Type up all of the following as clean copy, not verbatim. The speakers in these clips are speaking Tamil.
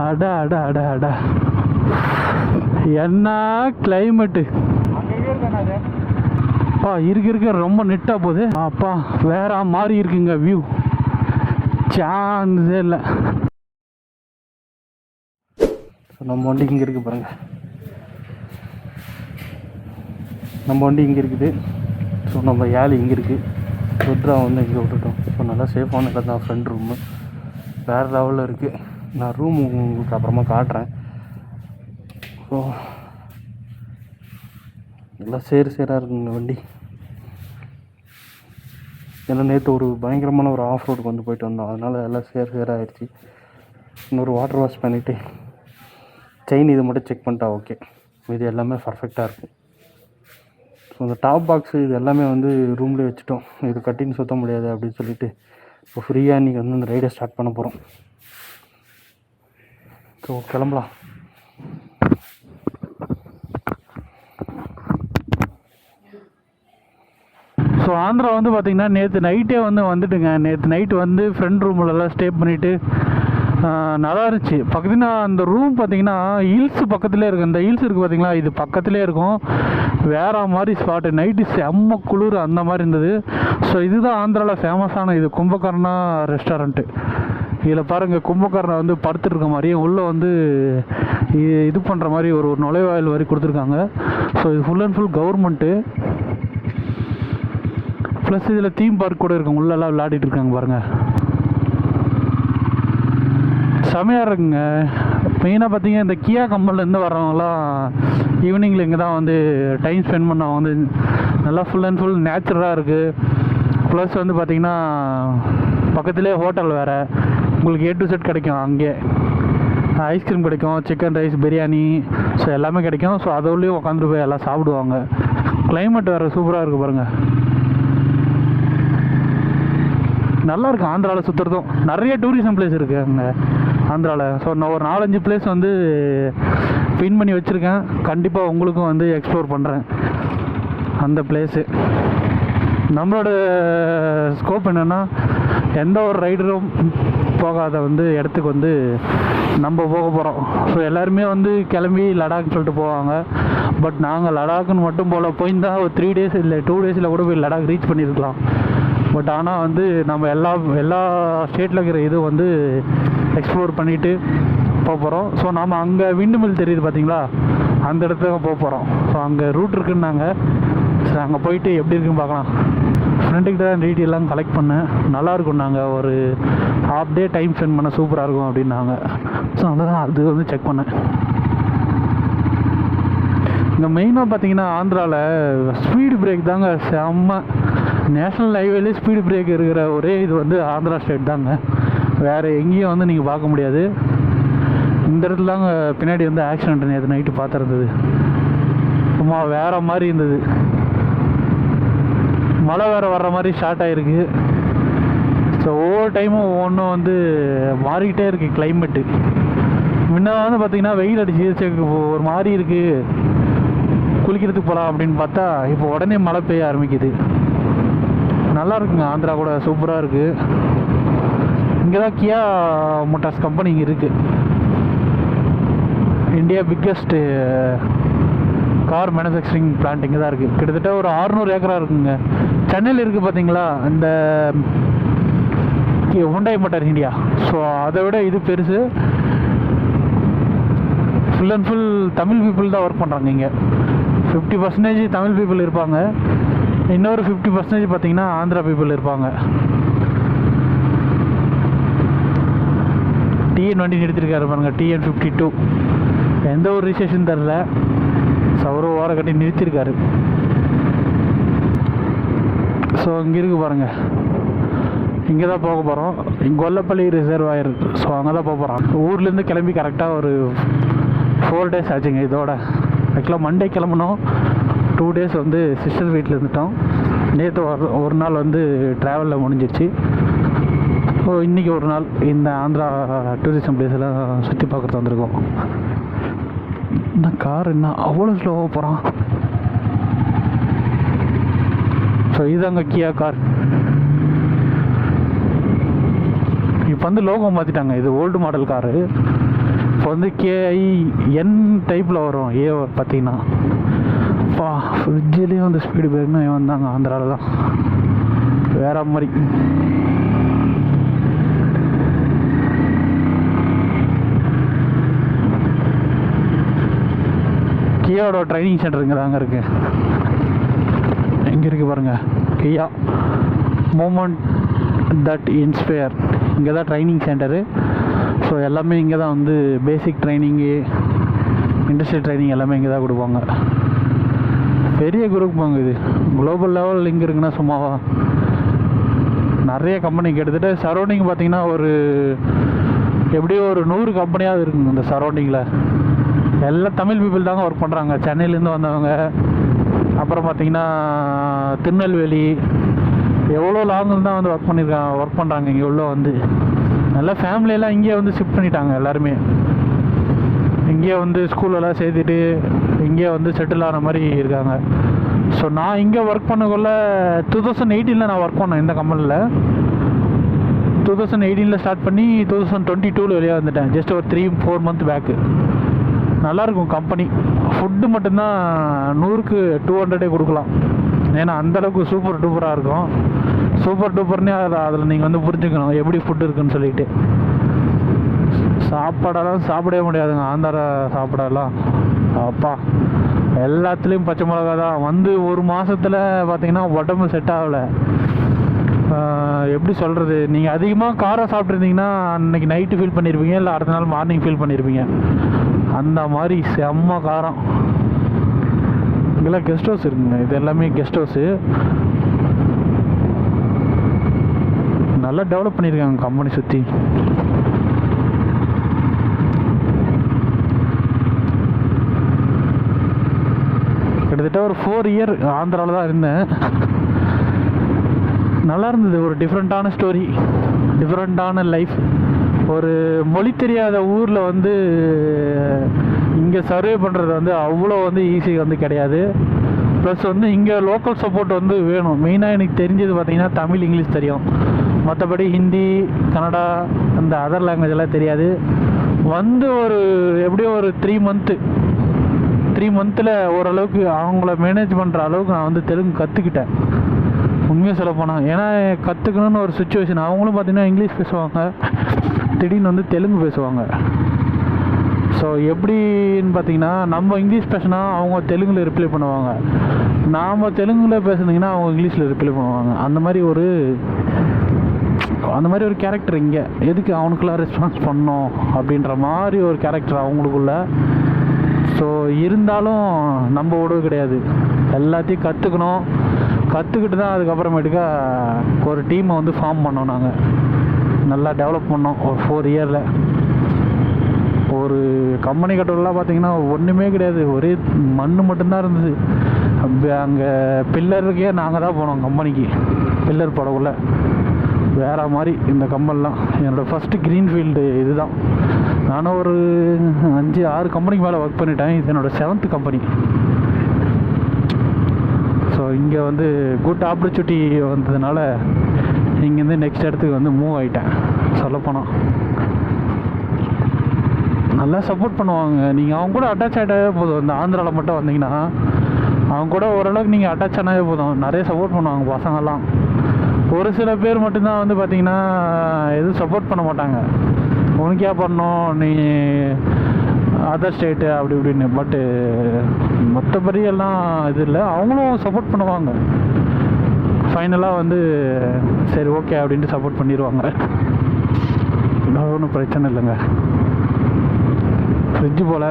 அடா அடா அடா அடா, என்ன கிளைமேட்டு அப்பா! இருக்க ரொம்ப நெட்டாக போகுது அப்பா. வேற மாதிரி இருக்குங்க வியூ, சான்ஸே இல்லை. நம்ம வண்டி இங்கே இருக்குது பாருங்கள், நம்ம வண்டி இங்கே இருக்குது. ஸோ நம்ம ஏழு இங்கே இருக்குது, ருத்ரா வந்து இங்கே விட்டுட்டோம். ஸோ நல்லா சேஃபான இடம் தான். ஃப்ரெண்ட் ரூமு வேறு லெவலில் இருக்குது. நான் ரூம் உங்களுக்கு அப்புறமா காட்டுறேன். ஸோ எல்லாம் சேராக இருக்குங்க வண்டி. ஏன்னா நேற்று ஒரு பயங்கரமான ஒரு ஆஃப் ரோடுக்கு வந்து போயிட்டு வந்தோம், அதனால் எல்லாம் சேராகிடுச்சு. இன்னொரு வாட்டர் வாஷ் பண்ணிவிட்டு செயின் இது மட்டும் செக் பண்ணிட்டா ஓகே, இது எல்லாமே பர்ஃபெக்டாக இருக்கும். ஸோ இந்த டாப் பாக்ஸு இது எல்லாமே வந்து ரூம்லேயே வச்சுட்டோம். இது கட்டின்னு சுற்ற முடியாது அப்படின்னு சொல்லிட்டு இப்போ ஃப்ரீயாக இன்றைக்கி வந்து இந்த ரைடை ஸ்டார்ட் பண்ண போகிறோம். ஸோ கிளம்பலாம். ஸோ ஆந்திரா வந்து பார்த்திங்கன்னா நேற்று நைட்டே வந்துட்டுங்க. நேற்று நைட்டு வந்து ஃப்ரெண்ட் ரூம்லலாம் ஸ்டே பண்ணிவிட்டு நல்லா இருந்துச்சு. பார்த்தீங்கன்னா அந்த ரூம் பார்த்திங்கன்னா ஹில்ஸ் பக்கத்துலேயே இருக்குது. அந்த ஹில்ஸ் இருக்குது பார்த்திங்களா, இது பக்கத்துலேயே இருக்கும். வேறு மாதிரி ஸ்பாட்டு, நைட்டு செம்ம குளிர் அந்த மாதிரி இருந்தது. ஸோ இதுதான் ஆந்திராவில் ஃபேமஸான இது கும்பகர்ணா ரெஸ்டாரண்ட்டு. இதில் பாருங்கள், கும்பகர்ணா வந்து படுத்துருக்க மாதிரி உள்ளே வந்து இது பண்ணுற மாதிரி ஒரு நுழைவாயில் வரி கொடுத்துருக்காங்க. ஸோ இது full and full government. Plus இதில் தீம் பார்க் கூட இருக்கும், உள்ளெல்லாம் விளையாடிட்டு இருக்காங்க பாருங்கள், செமையாக இருக்குங்க. மெயினாக பார்த்தீங்கன்னா இந்த கியா கம்பெனிலேருந்து வரவங்களாம் ஈவினிங்கில் இங்கே தான் வந்து டைம் ஸ்பெண்ட் பண்ண வந்து நல்லா ஃபுல் அண்ட் ஃபுல் நேச்சுரலாக இருக்குது. ப்ளஸ் வந்து பார்த்திங்கன்னா பக்கத்துலேயே ஹோட்டல் வேறு, உங்களுக்கு A to Z கிடைக்கும். அங்கே ஐஸ்கிரீம் கிடைக்கும், சிக்கன் ரைஸ், பிரியாணி, ஸோ எல்லாமே கிடைக்கும். ஸோ அதோடய உட்காந்துட்டு போய் எல்லாம் சாப்பிடுவாங்க. கிளைமேட் வேறு சூப்பராக இருக்குது பாருங்கள், நல்லாயிருக்கும். ஆந்திராவில் சுற்றுறதும் நிறைய டூரிசம் பிளேஸ் இருக்குது அங்கே ஆந்திராவில். ஸோ நான் ஒரு 4-5 பிளேஸ் வந்து பின் பண்ணி வச்சுருக்கேன், கண்டிப்பாக உங்களுக்கும் வந்து எக்ஸ்ப்ளோர் பண்ணுறேன் அந்த பிளேஸு. நம்மளோட ஸ்கோப் என்னென்னா, எந்த ஒரு ரைடரும் போகாத வந்து இடத்துக்கு வந்து நம்ம போக போகிறோம். ஸோ எல்லாருமே வந்து கிளம்பி லடாக்னு சொல்லிட்டு போவாங்க. பட் நாங்கள் லடாக்குன்னு மட்டும் போயிருந்தால் ஒரு 3 days இல்லை 2 days கூட போய் லடாக் ரீச் பண்ணியிருக்கலாம். பட் ஆனால் வந்து நம்ம எல்லா ஸ்டேட்டில் இருக்கிற இது வந்து எக்ஸ்ப்ளோர் பண்ணிவிட்டு போக போகிறோம். ஸோ நம்ம அங்கே விண்டு மில் தெரியுது பார்த்தீங்களா, அந்த இடத்துக்கு போக போகிறோம். ஸோ அங்கே ரூட் இருக்குன்னாங்க. ஸோ அங்கே போயிட்டு எப்படி இருக்குன்னு பார்க்கலாம். ஃப்ரெண்டுக்கிட்ட தான் டீட்டெயிலாம் கலெக்ட் பண்ணேன், நல்லாயிருக்கும். நாங்கள் ஒரு ஹாஃப் டே டைம் ஸ்பெண்ட் பண்ண சூப்பராக இருக்கும் அப்படின்னாங்க. ஸோ அதான் அது வந்து செக் பண்ணேன். இங்கே மெயினாக பார்த்தீங்கன்னா ஆந்திராவில் ஸ்பீடு பிரேக் தாங்க செம்ம. நேஷ்னல் ஹைவேலே ஸ்பீடு பிரேக் இருக்கிற ஒரே இது வந்து ஆந்திரா ஸ்டேட் தாங்க, வேறு எங்கேயும் வந்து நீங்கள் பார்க்க முடியாது. இந்த இடத்துல தாங்க பின்னாடி வந்து ஆக்சிடென்ட் நேற்று நைட்டு பார்த்துருந்தது, சும்மா வேறு மாதிரி இருந்தது. மழை வேறு வர்ற மாதிரி ஸ்டார்ட் ஆகிருக்கு. ஸோ ஒவ்வொரு டைமும் ஒவ்வொன்றும் வந்து மாறிக்கிட்டே இருக்குது கிளைமேட்டு. முன்ன வந்து பார்த்திங்கன்னா வெயில் அடிச்சு ஒரு மாதிரி இருக்குது, குளிக்கிறதுக்கு போகலாம் அப்படின்னு பார்த்தா இப்போ உடனே மழை பெய்ய ஆரம்பிக்குது. நல்லா இருக்குங்க, ஆந்திரா கூட சூப்பராக இருக்குது. இங்கே தான் கியா மோட்டார்ஸ் கம்பெனி இங்கே இருக்குது, India biggest car manufacturing plant இங்கே தான் இருக்குது. கிட்டத்தட்ட ஒரு 600 ஏக்கராக இருக்குங்க. சென்னையில் இருக்குது பார்த்தீங்களா இந்த ஹுண்டாய் மோட்டார் இந்தியா. ஸோ அதை விட இது பெருசு. Full and full Tamil people தான் ஒர்க் பண்ணுறாங்க இங்கே. 50% தமிழ் பீப்புள் இருப்பாங்க, இன்னொரு 50% பார்த்தீங்கன்னா ஆந்திரா பீப்புள் இருப்பாங்க. TN வண்டி நிறுத்திருக்காரு பாருங்க, TN 52. எந்த ஒரு ரிஜிஸ்ட்ரேஷன் தரல, சவரோ ஓர கட்டி நிறுத்திருக்காரு. ஸோ இங்கே இருக்குது பாருங்கள், இங்கே தான் போக போகிறோம். கொல்லப்பள்ளி ரிசர்வாயர். ஸோ அங்கே தான் போக போகிறோம். ஊர்லேருந்து கிளம்பி கரெக்டாக ஒரு 4 days ஆச்சுங்க. இதோட ஆக்சுவலாக மண்டே கிளம்புனோம், 2 days வந்து சிஸ்டர் வீட்டில் இருந்துட்டோம். நேற்று ஒரு நாள் வந்து ட்ராவலில் முடிஞ்சிடுச்சு. ஸோ இன்றைக்கி ஒரு நாள் இந்த ஆந்திரா டூரிசம் பிளேஸெல்லாம் சுற்றி பார்க்குறது வந்திருக்கோம். இந்த கார் என்ன அவ்வளோ ஸ்லோவாக போகிறான். ஸோ இதுதாங்க கியா கார். இப்போ வந்து லோகோ மாற்றிட்டாங்க, இது ஓல்டு மாடல் காரு. இப்போ வந்து KIN டைப்பில் வரும் ஏ பார்த்தீங்கன்னா. ஃப்ரிட்ஜிலேயும் வந்து ஸ்பீடு பிரேக்னா வந்தாங்க ஆந்திராவில் தான் வேற மாதிரி. கியாவோட ட்ரைனிங் சென்டர் இங்கே தாங்க இருக்குது. எங்கே இருக்குது பாருங்கள், கியா மூமெண்ட் தட் இன்ஸ்பயர். இங்கே தான் ட்ரைனிங் சென்டரு. ஸோ எல்லாமே இங்கே தான் வந்து பேசிக் ட்ரைனிங்கு, இண்டஸ்ட்ரியல் ட்ரைனிங் எல்லாமே இங்கே தான் கொடுப்பாங்க. பெரிய குரூப் வாங்க இது. குளோபல் லெவல் எங்கே இருக்குன்னா சும்மாவா நிறைய கம்பெனி கிட்டத்தட்ட சரௌண்டிங் பார்த்திங்கன்னா ஒரு எப்படியும் ஒரு 100 கம்பெனியாவது இருக்குங்க இந்த சரௌண்டிங்கில். எல்லாம் தமிழ் பீப்புள் தாங்க ஒர்க் பண்ணுறாங்க. சென்னையிலேருந்து வந்தவங்க, அப்புறம் பார்த்திங்கன்னா திருநெல்வேலி, எவ்வளோ லாங்கில் தான் வந்து ஒர்க் பண்ணுறாங்க இங்கே உள்ள வந்து. நல்லா ஃபேமிலியெல்லாம் இங்கேயே வந்து ஷிஃப்ட் பண்ணிட்டாங்க எல்லாருமே. இங்கேயே வந்து ஸ்கூலெல்லாம் சேர்த்துட்டு இங்கேயே வந்து செட்டில் ஆன மாதிரி இருக்காங்க. ஸோ நான் இங்கே ஒர்க் பண்ணக்குள்ள 2018 நான் ஒர்க் பண்ணேன் இந்த கம்பெனியில். 2018 ஸ்டார்ட் பண்ணி 2022 வெளியே வந்துட்டேன். ஜஸ்ட் ஒரு 3-4 மந்த் பேக்கு. நல்லாயிருக்கும் கம்பெனி. ஃபுட்டு மட்டும்தான் 100க்கு 200 கொடுக்கலாம். ஏன்னா அந்தளவுக்கு சூப்பர் டூப்பராக இருக்கும். சூப்பர் டூப்பர்னே அதில் நீங்கள் வந்து புரிஞ்சுக்கணும் எப்படி ஃபுட்டு இருக்குன்னு சொல்லிட்டு. சாப்பாடெல்லாம் சாப்பிடவே முடியாதுங்க ஆந்திரா சாப்பாடெல்லாம். அப்பா எல்லாத்துலேயும் பச்சை மிளகா தான். வந்து ஒரு மாதத்தில் பார்த்தீங்கன்னா உடம்பு செட் ஆகலை. எப்படி சொல்கிறது, நீங்கள் அதிகமாக காரம் சாப்பிட்ருந்தீங்கன்னா அன்றைக்கி நைட்டு ஃபீல் பண்ணியிருப்பீங்க, இல்லை அடுத்த நாள் மார்னிங் ஃபீல் பண்ணியிருப்பீங்க. அந்த மாதிரி செம்ம காரம். இங்கெல்லாம் கெஸ்ட் ஹவுஸ் இருக்குங்க. இது எல்லாமே கெஸ்ட் ஹவுஸு. நல்லா டெவலப் பண்ணியிருக்காங்க கம்பெனி சுற்றி. கிட்டத்தட்ட ஒரு 4 இயர் ஆந்திராவில் தான் இருந்தேன். நல்லா இருந்தது. ஒரு டிஃப்ரெண்ட்டான ஸ்டோரி, டிஃப்ரெண்ட்டான லைஃப். ஒரு மொழி தெரியாத ஊரில் வந்து இங்கே சர்வே பண்ணுறது வந்து அவ்வளோ வந்து ஈஸி வந்து கிடையாது. ப்ளஸ் வந்து இங்கே லோக்கல் சப்போர்ட் வந்து வேணும். மெயினாக எனக்கு தெரிஞ்சது பார்த்திங்கன்னா தமிழ், இங்கிலீஷ் தெரியும். மற்றபடி ஹிந்தி, கன்னடா, அந்த அதர் லாங்குவேஜ் எல்லாம் தெரியாது. வந்து ஒரு எப்படியும் ஒரு 3 மந்தில் ஓரளவுக்கு அவங்கள மேனேஜ் பண்ணுற அளவுக்கு நான் வந்து தெலுங்கு கற்றுக்கிட்டேன். உண்மையாக சொல்ல போனால், ஏன்னா கற்றுக்கணுன்னு ஒரு சுச்சுவேஷன். அவங்களும் பார்த்திங்கன்னா இங்கிலீஷ் பேசுவாங்க, திடீர்னு வந்து தெலுங்கு பேசுவாங்க. ஸோ எப்படின்னு பார்த்தீங்கன்னா, நம்ம இங்கிலீஷ் பேசினா அவங்க தெலுங்கில் ரிப்ளை பண்ணுவாங்க, நாம் தெலுங்கில் பேசுனீங்கன்னா அவங்க இங்கிலீஷில் ரிப்ளை பண்ணுவாங்க. அந்த மாதிரி ஒரு கேரக்டர் இங்கே. எதுக்கு அவனுக்குலாம் ரெஸ்பான்ஸ் பண்ணோம் அப்படின்ற மாதிரி ஒரு கேரக்டர் அவங்களுக்குள்ள. ஸோ இருந்தாலும் நம்ம உடவு கிடையாது, எல்லாத்தையும் கற்றுக்கணும். கற்றுக்கிட்டு தான் அதுக்கப்புறமேட்டுக்கா ஒரு டீமை வந்து ஃபார்ம் பண்ணோம். நாங்கள் நல்லா டெவலப் பண்ணோம் ஒரு 4 இயரில். ஒரு கம்பெனி கட்டுறதுலாம் பார்த்திங்கன்னா ஒன்றுமே கிடையாது, ஒரே மண் மட்டும்தான் இருந்தது. அங்கே பில்லருக்கே நாங்கள் தான் போனோம் கம்பெனிக்கு, பில்லர் போடக்குள்ள. வேறு மாதிரி இந்த கம்பெனிலாம். என்னோடய ஃபஸ்ட்டு க்ரீன்ஃபீல்டு இது தான். நானும் ஒரு 5-6 கம்பெனிக்கு மேலே ஒர்க் பண்ணிட்டேன். இது என்னோடய 7th கம்பெனி. ஸோ இங்கே வந்து குட் ஆப்பர்ச்சுனிட்டி வந்ததுனால இங்கேருந்து நெக்ஸ்ட் இடத்துக்கு வந்து மூவ் ஆகிட்டேன். சொல்லப்போனால் நல்லா சப்போர்ட் பண்ணுவாங்க. நீங்கள் அவங்க கூட அட்டாச் ஆகிட்டாவே போதும். இந்த ஆந்திராவில் மட்டும் வந்தீங்கன்னா அவங்க கூட ஓரளவுக்கு நீங்கள் அட்டாச் ஆனாவே போதும். நிறைய சப்போர்ட் பண்ணுவாங்க பசங்கள்லாம். ஒரு சில பேர் மட்டும்தான் வந்து பார்த்திங்கன்னா எதுவும் சப்போர்ட் பண்ண மாட்டாங்க. உனக்கே பண்ணோம், நீ அதர் ஸ்டேட்டு அப்படி இப்படின்னு. பட்டு மற்றபடி எல்லாம் இது இல்லை, அவங்களும் சப்போர்ட் பண்ணுவாங்க. ஃபைனலாக வந்து சரி ஓகே அப்படின்ட்டு சப்போர்ட் பண்ணிடுவாங்க. ஒன்றும் பிரச்சனை இல்லைங்க. ஃப்ரிட்ஜு போல்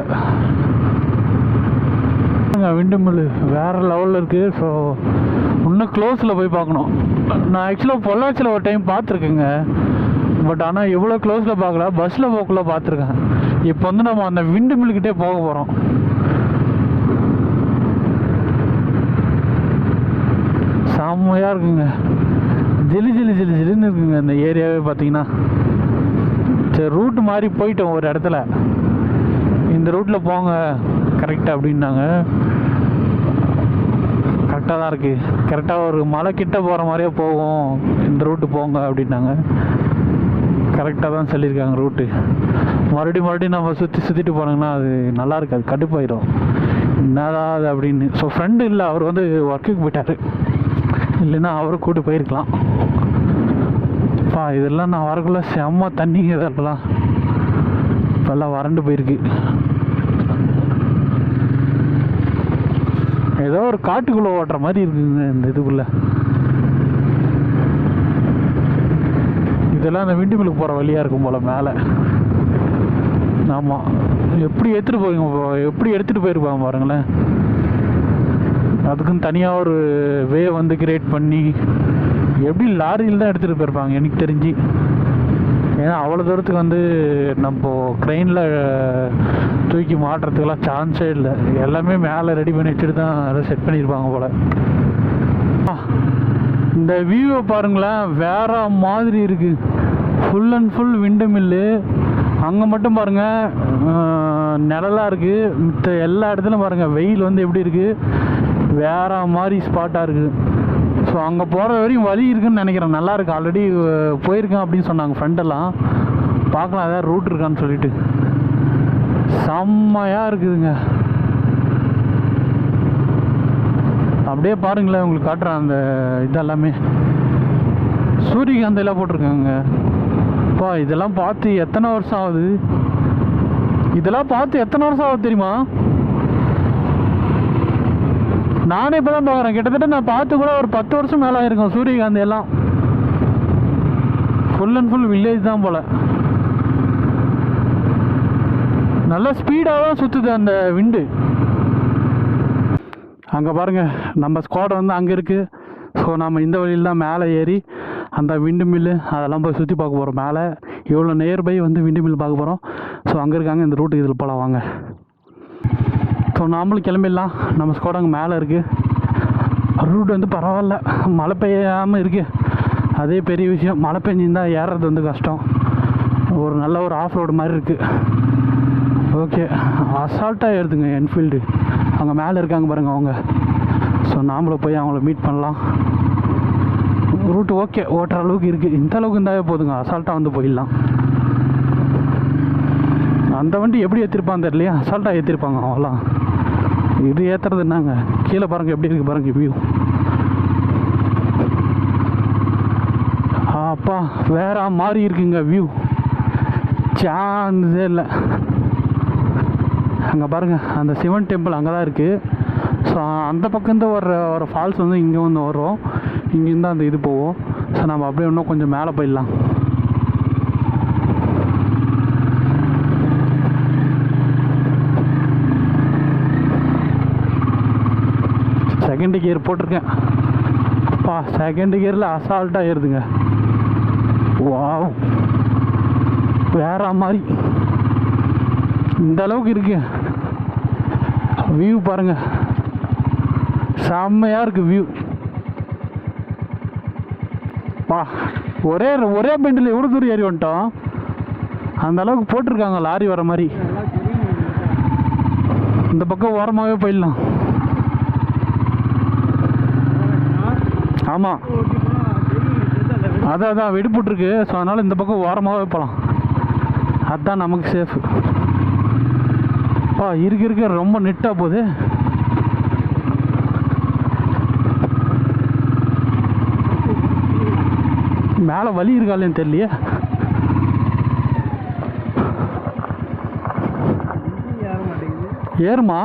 விண்டு மில்லு வேறு லெவலில் இருக்குது. ஸோ இன்னும் க்ளோஸில் போய் பார்க்கணும். நான் ஆக்சுவலாக பொள்ளாச்சியில் ஒரு டைம் பார்த்துருக்கேங்க. பட் ஆனால் எவ்வளோ க்ளோஸில் பார்க்கல, பஸ்ஸில் போக்குள்ள பார்த்துருக்கேன். இப்போ வந்து நம்ம அந்த விண்டு மில்லுக்கிட்டே போக போகிறோம். செம்மையாக இருக்குங்க. ஜில்லுன்னு இருக்குங்க இந்த ஏரியாவே பார்த்தீங்கன்னா. சரி ரூட்டு மாதிரி போயிட்டோம் ஒரு இடத்துல, இந்த ரூட்டில் போங்க கரெக்டாக அப்படின்னாங்க. கரெக்டாக தான் இருக்குது. கரெக்டாக ஒரு மலை கிட்ட போகிற மாதிரியே போகும், இந்த ரூட்டு போங்க அப்படின்னாங்க. கரெக்டாக தான் சொல்லியிருக்காங்க ரூட்டு. மறுபடியும் நம்ம சுற்றிட்டு போனோங்கன்னா அது நல்லா இருக்காது, கடுப்பாயிடும். என்னதான் அது அப்படின்னு. ஸோ ஃப்ரெண்டு இல்லை, அவர் வந்து ஒர்க்குக்கு போயிட்டார், இல்லைன்னா அவரை கூட்டு போயிருக்கலாம். இதெல்லாம் நான் வரக்குள்ள செம்ம தண்ணிங்க, இதெல்லாம் இப்போல்லாம் வறண்டு போயிருக்கு. ஏதோ ஒரு காட்டுக்குள்ளே ஓட்டுற மாதிரி இருக்குங்க இந்த இதுக்குள்ளே. இதெல்லாம் அந்த விண்டுமிலுக்கு போகிற வழியாக இருக்கும் போல் மேலே. ஆமாம், எப்படி எடுத்துகிட்டு போயிருப்பாங்க பாருங்களேன். அதுக்குன்னு தனியாக ஒரு வே வந்து கிரியேட் பண்ணி எப்படி லாரியில் தான் எடுத்துகிட்டு போயிருப்பாங்க எனக்கு தெரிஞ்சு. ஏன்னா அவ்வளோ தூரத்துக்கு வந்து நம்ம க்ரெயினில் தூக்கி மாட்டுறதுக்கெல்லாம் சான்ஸே இல்லை. எல்லாமே மேலே ரெடி பண்ணி வச்சுட்டு தான் அதை செட் பண்ணியிருப்பாங்க போல். இந்த வியூவை பாருங்களேன், வேற மாதிரி இருக்குது. Full and full wind mill. அங்கே மட்டும் பாருங்கள் நிழலாக இருக்குது. மித்த எல்லா இடத்துலையும் பாருங்கள் வெயில் வந்து எப்படி இருக்குது, வேற மாதிரி ஸ்பாட்டாக இருக்குது. ஸோ அங்கே போகிற வரையும் வழி இருக்குதுன்னு நினைக்கிறேன். நல்லாயிருக்கு, ஆல்ரெடி போயிருக்கேன் அப்படின்னு சொன்னாங்க ஃப்ரெண்டெல்லாம். பார்க்கலாம் ஏதாவது ரூட் இருக்கான்னு சொல்லிட்டு. செம்மையாக இருக்குதுங்க. அப்படியே பாருங்களேன், உங்களுக்கு காட்டுறேன் அந்த இதெல்லாமே. சூரியகாந்தி எல்லாம் போட்டிருக்காங்க. இதெல்லாம் பார்த்து எத்தனை வருஷம் ஆகுது, தெரியுமா? நானே இப்போ தான் பார்க்குறேன். கிட்டத்தட்ட நான் பார்த்து கூட ஒரு 10 வருஷம் மேலே ஆயிருக்கும். சூரியகாந்தி எல்லாம் ஃபுல் அண்ட் ஃபுல் வில்லேஜ் தான் போல். நல்லா ஸ்பீடாக தான் சுற்றுது அந்த விண்டு. அங்கே பாருங்கள், நம்ம ஸ்குவாட் வந்து அங்கே இருக்குது. ஸோ நம்ம இந்த வழியில் தான் மேலே ஏறி அந்த விண்டு மில்லு அதெல்லாம் போய் சுற்றி பார்க்க போகிறோம். மேலே இவ்வளோ நியர்பை வந்து விண்டு மில் பார்க்க போகிறோம். ஸோ அங்கே இருக்காங்க, இந்த ரூட்டுக்கு இதில் போகலாம் வாங்க. ஸோ நாமளும் கிளம்பிடலாம். நம்ம ஸ்குவாட் அங்கே மேலே இருக்குது. ரூட் வந்து பரவாயில்ல, மழை பெய்யாமல் இருக்குது, அதே பெரிய விஷயம். மழை பெஞ்சிருந்தால் ஏறுறது வந்து கஷ்டம். ஒரு நல்ல ஒரு ஆஃப் ரோடு மாதிரி இருக்குது. ஓகே, அசால்ட்டாக ஏறுதுங்க என்ஃபீல்டு. அங்கே மேலே இருக்காங்க பாருங்கள் அவங்க. ஸோ நாமளும் போய் அவங்கள மீட் பண்ணலாம். ரூட்டு ஓகே, ஓட்டுற அளவுக்கு இருக்குது. இந்த அளவுக்கு இருந்தாவே போதுங்க, அசால்ட்டாக வந்து போயிடலாம். அந்த வண்டி எப்படி ஏற்றிருப்பான்னு தெரியலையா, அசால்ட்டாக ஏற்றிருப்பாங்க அவங்களாம். இது ஏற்றுறது என்னங்க, கீழே பாருங்கள் எப்படி இருக்குது பாருங்கள் வியூ. அப்பா வேற மாதிரி இருக்குங்க வியூ, சான்ஸே இல்லை. அங்கே பாருங்கள் அந்த சிவன் டெம்பிள் அங்கே தான் இருக்குது. ஸோ அந்த பக்கம்தான் வர ஃபால்ஸ் வந்து இங்கே வந்து வரும். இங்கேருந்து அந்த இது போவோம். ஸோ நம்ம அப்படியே இன்னும் கொஞ்சம் மேலே போயிடலாம். செகண்ட் கியர் போட்டிருக்கேன். செகண்ட் கியரில் அசால்ட்டாக ஏறுதுங்க. வாவ், வேற மாதிரி இந்த அளவுக்கு இருக்கு வியூ. பாருங்க, செம்மையாக இருக்கு வியூ. ஒரே பெண்டில் எவ்வளோ தூரம் ஏறி வந்துட்டோம். அந்த அளவுக்கு போட்டிருக்காங்க லாரி வர மாதிரி. இந்த பக்கம் ஓரமாகவே போயிடலாம். ஆமாம், அதான் வெடிப்புட்ருக்கு. ஸோ அதனால் இந்த பக்கம் ஓரமாகவே போகலாம், அதுதான் நமக்கு சேஃபு. இருக்க ரொம்ப நெட்டாக போகுது. மேலே வலி இருக்காலேன்னு தெரியலையே. ஏறுமா?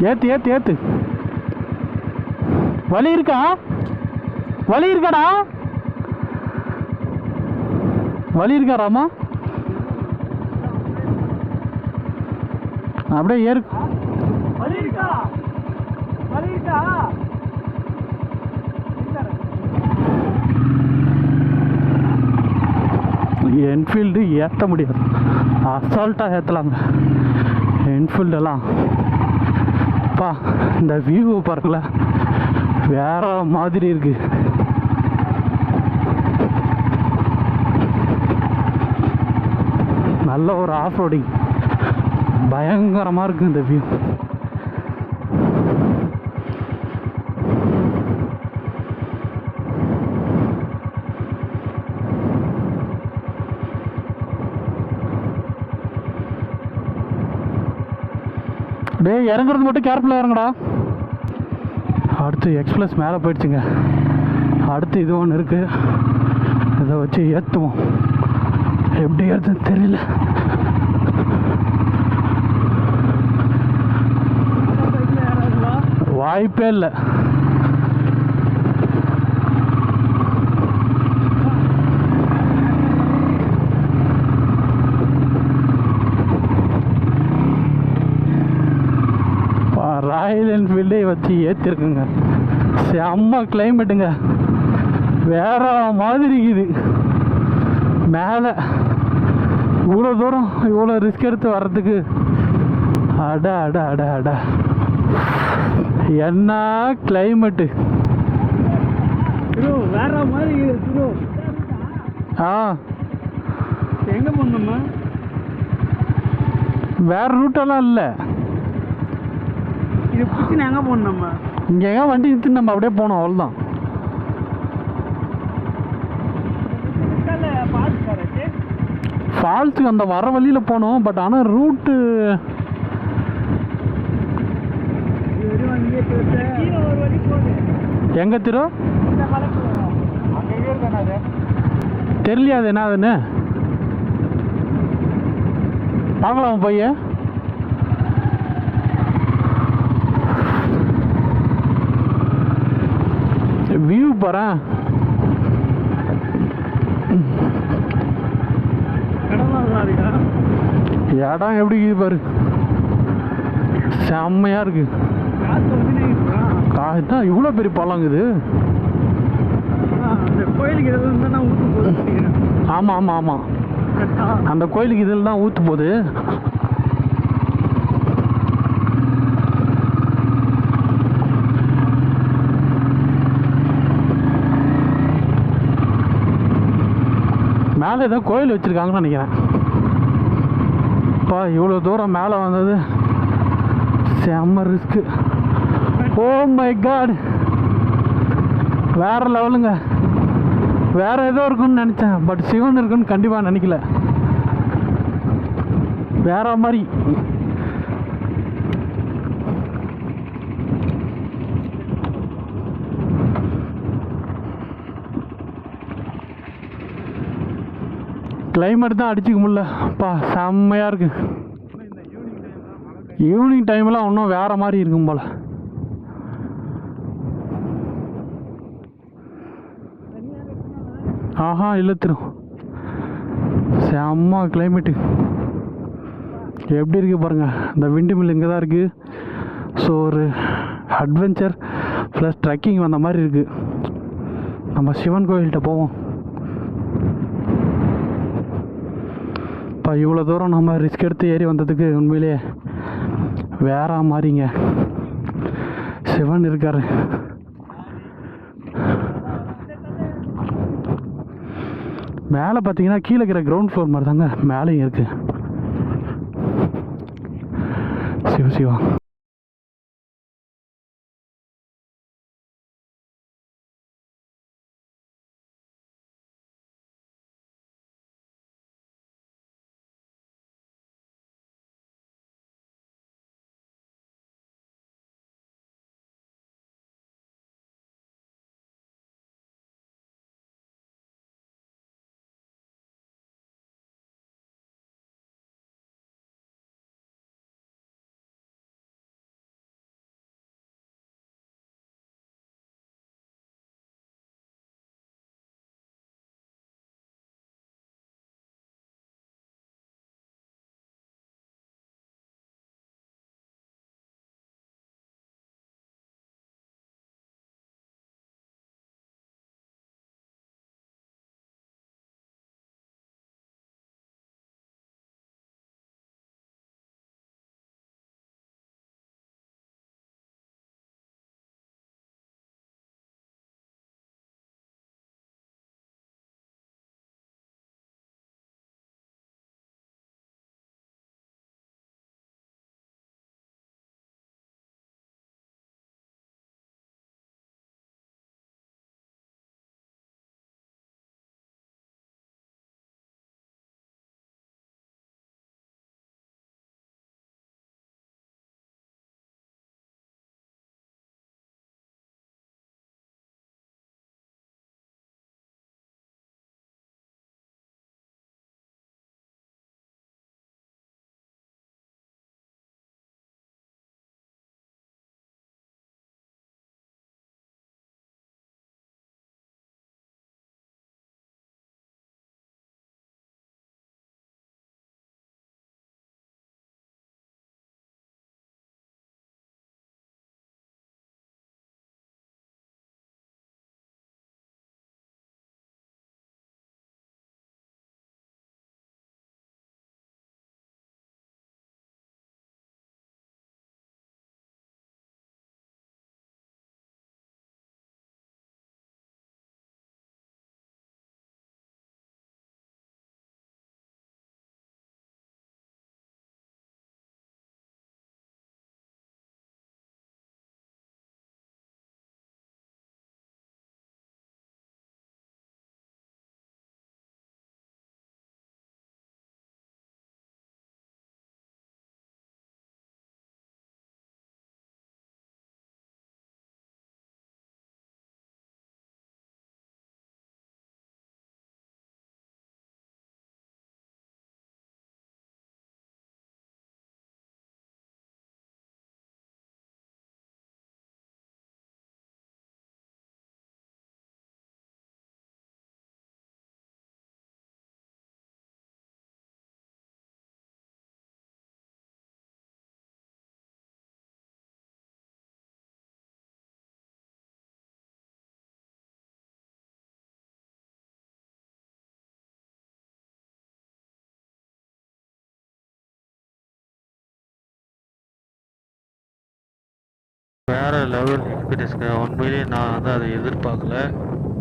ஏத்து. வலி இருக்காடா? வலி இருக்காராமா? அப்படியே ஏறு. என்ஃபீல்டு ஏற்ற முடியாது, அசால்ட்டாக ஏற்றலாங்க என்ஃபீல்டெல்லாம். இந்த வியூ பாருங்களேன், வேற மாதிரி இருக்கு. நல்ல ஒரு ஆஃப் ரோடிங், பயங்கரமாக இருக்கு இந்த வியூ. டேய் இறங்குறது மட்டும் கேர்ஃபுல்லாக இறங்குடா. அடுத்து எக்ஸ்பிரஸ் மேலே போயிடுச்சுங்க. அடுத்து இது ஒன்று இருக்குது, இதை வச்சு ஏற்றுவோம். எப்படி ஏற்றுன்னு தெரியல. வாய்ப்பே இல்லை. ராயல் என்ஃபீல்டே வச்சு ஏற்றிருக்குங்க. செம்ம கிளைமேட்டுங்க, வேற மாதிரி இருக்குது. மேலே இவ்வளோ தூரம் இவ்வளோ ரிஸ்க் எடுத்து வர்றதுக்கு அட அட அட அட என்ன கிளைமேட்டு. வேற மாதிரி ஆ எங்கே போனோம்மா? வேற ரூட்டெல்லாம் இல்லை. இது பிடிச்சி எங்கே போனோம்மா? இங்கே எங்கே வண்டி நிறுத்தி நம்ம அப்படியே போனோம், அவ்வளோதான். ஃபால்ஸுக்கு அந்த வர வழியில் போனோம். பட் ஆனால் ரூட்டு எங்கே திரு தெரியலையா அது என்ன அதுன்னு பார்க்கலாம் போய். வியூ பாறேன். இடம் எப்படி இருக்குது பாரு, செம்மையாக இருக்கு. தான் இவ்வளோ பெரிய பழங்குது. ஆமாம் ஆமாம் ஆமாம், அந்த கோயிலுக்கு இதில் தான் ஊற்று போகுது. மேலே ஏதோ கோயில் வச்சுருக்காங்கன்னு நினைக்கிறேன். அப்பா இவ்வளோ தூரம் மேலே வந்தது செம்ம ரிஸ்க்கு. ஓ மை காட், வேறு லெவலுங்க. வேறு ஏதோ இருக்குன்னு நினச்சேன், பட் சிவன் இருக்குன்னு கண்டிப்பாக நினைக்கல. வேற மாதிரி. கிளைமேட் தான் அடிச்சுக்க முடியல. அப்பா செம்மையாக இருக்கு. ஈவினிங் டைம்லாம் இன்னும் வேற மாதிரி இருக்கும் போல். ஆஹா இல்லை திரு, செம்ம கிளைமேட்டு. எப்படி இருக்குது பாருங்கள். இந்த விண்டு மில் இங்கே தான் இருக்குது. ஸோ ஒரு அட்வென்ச்சர் ப்ளஸ் ட்ரெக்கிங் வந்த மாதிரி இருக்குது. நம்ம சிவன் கோயில்கிட்ட போவோம். இப்போ இவ்வளோ தூரம் நம்ம ரிஸ்க் எடுத்து ஏறி வந்ததுக்கு உண்மையிலே வேற மாதிரிங்க. சிவன் இருக்கார். மேலே பார்த்தீங்கன்னா கீழே இருக்கிற கிரவுண்ட் ஃப்ளோர் மாதிரி தாங்க மேலேயும் இருக்குது. சிவ சிவா. வேறு லெவல் எக்ஸ்பீரியன்ஸுங்க. உண்மையிலேயே நான் வந்து அதை எதிர்பார்க்கல.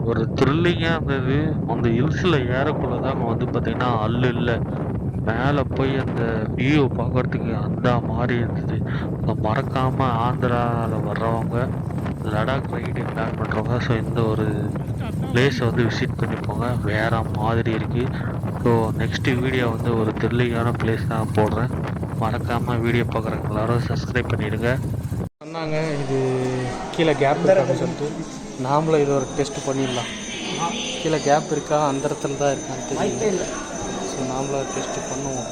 ஒரு த்ரில்லிங்காக இருந்தது. அந்த ஹில்ஸில் ஏறக்குள்ள தான் பார்த்திங்கன்னா இல்லை மேலே போய் அந்த வியூவை பார்க்குறதுக்கு அந்த மாதிரி இருந்தது. ஸோ மறக்காமல் ஆந்திராவில் வர்றவங்க லடாக் ரைடு பிளான் பண்ணுறவங்க ஸோ இந்த ஒரு பிளேஸை விசிட் பண்ணிப்போங்க. வேறு மாதிரி இருக்குது. ஸோ நெக்ஸ்ட்டு வீடியோ ஒரு த்ரில்லிங்கான பிளேஸ் தான் போடுறேன். மறக்காமல் வீடியோ பார்க்குறவங்க எல்லோரும் சப்ஸ்கிரைப் பண்ணிவிடுங்க. சொன்னாங்க இது கீழே கேப் இருக்கு அப்படின்னு சொல்லிட்டு நாமளும் இது ஒரு டெஸ்ட் பண்ணிடலாம். கீழே கேப் இருக்கா அந்த இடத்துல தான் இருக்கான்னு தெரியல. ஸோ நாமளும் டெஸ்ட் பண்ணுவோம்.